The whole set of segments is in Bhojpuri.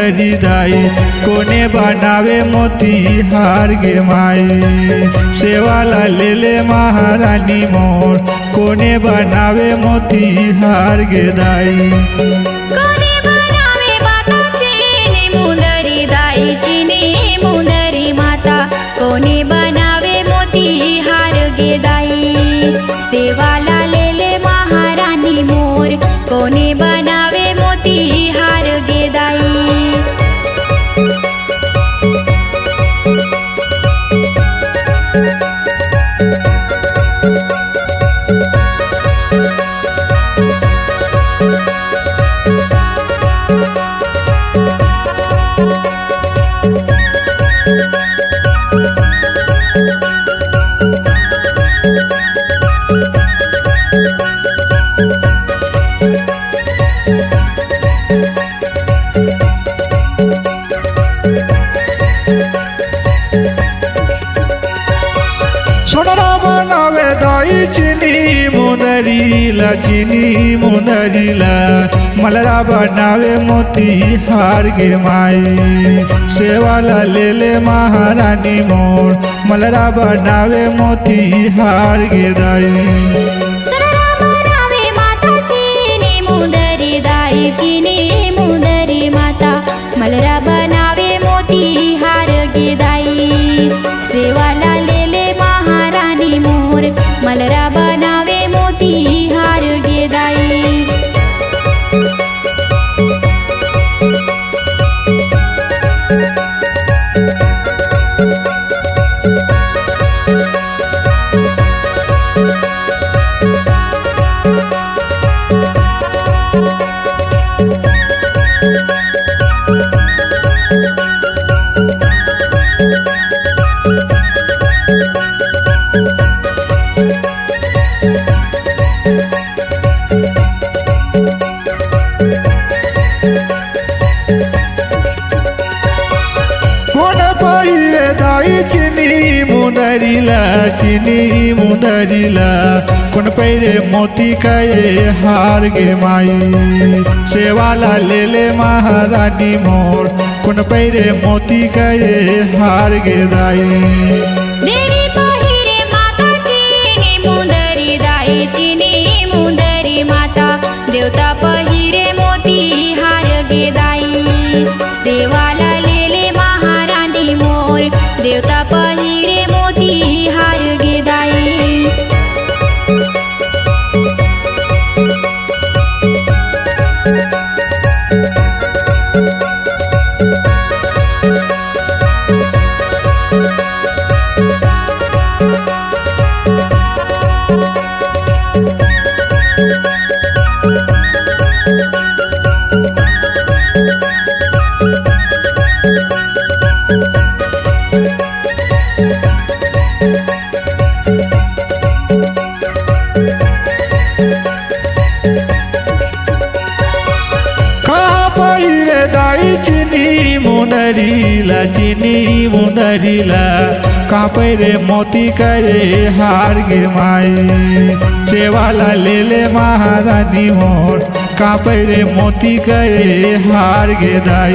मुंदरी दाई कोने बनावे मोती हार गे माई। सेवाला लेले महारानी मोर कोने बनावे मोती हार गे दाई। कोने बनावे माता चीनी मुंदरी दाई चीनी मुंदरी माता कोने बनावे मोती हार गे दाई। सेवाला लेले महारानी मोर कोने बनावे मोती हार गे दाई। सोनारा बनावे दाई चीनी मुंदरीला चीनी मुंदरीला मलरा बनावे मोती हार गे माई। सेवाला लेले महारानी मोर मलरा बनावे मोती हार गे दाई। सोनारा बनावे माता चीनी मुंदरी दाई चीनी मुंदरी माता मलरा बनावे मोती हार गे दाई। सेवाला लेले महारानी मोर मलरा बनावे मोती हार गे दाई। चीनी मुंदरीला कोन पैरे मोती कये हार गे माई। सेवाला लेले महारानी मोर कोन पैरे मोती कये हार गे दाई। देवी पहिरे माता चीनी मुंदरी दाई चीनी मुंदरी माता देवता पहिरे मोती हार गे दाई। सेवाला लेले महारानी मोर देवता पहिरे मोती हार गे दाई। मुंदरीला चीनी मुंदरीला कापे रे मोती करे हार गे माई। सेवाला लेले महारानी मोर कापे रे मोती करे हार गे दाई।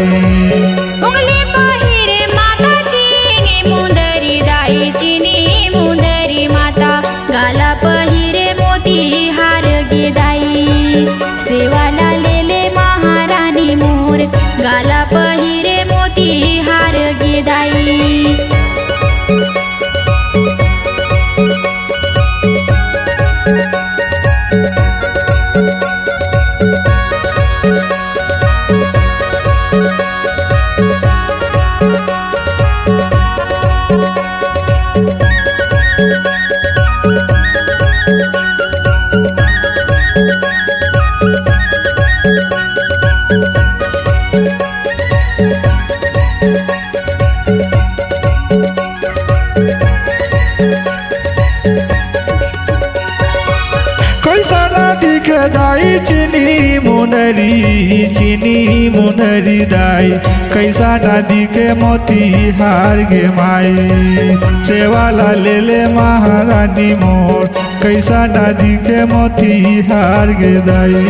उंगली पहिरे माता चीनी मुंदरी दाई चीनी मुंदरी माता गाला पहिरे मोती हार गे दाई। सेवाला लेले महारानी मोर गाला पहिरे मोती हार गे दाई। दाई चीनी मुंदरी दाई कैसा नदी के मोती हार गे माई। सेवाला लेले महारानी मोर कैसा नदी के मोती हार गे दाई।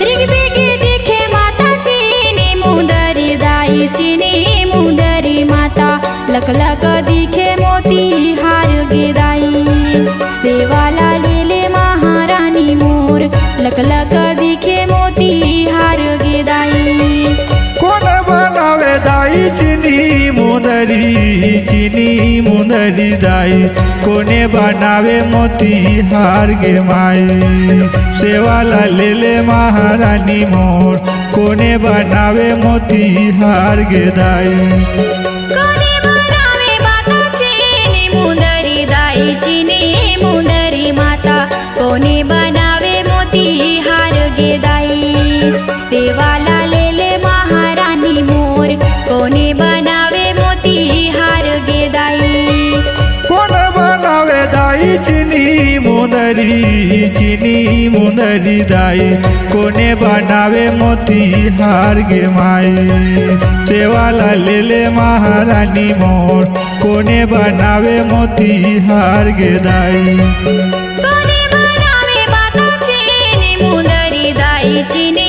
ऋग्वेद देखे माता चीनी मुंदरी दाई। बनावे मोती हार गे माई सेवाला लेले महारानी मोर कोणे बनावे मोती हार गे दाई कोणी बनावे माताची मुंदरी दाईची ने मुंदरी माता कोणी बनावे मोती हार गे दाई सेवाला लेले महारानी मोर कोणी बनावे मोती हार गे दाई कोण बनावे दाई चिनी मुंदरी दाई कोणे बनावे मोती हार गे माई सेवाला लेले महारानी मोर कोणे बनावे मोती हार गे दाई कोणी बनावे माताची मुंदरी दाईची ने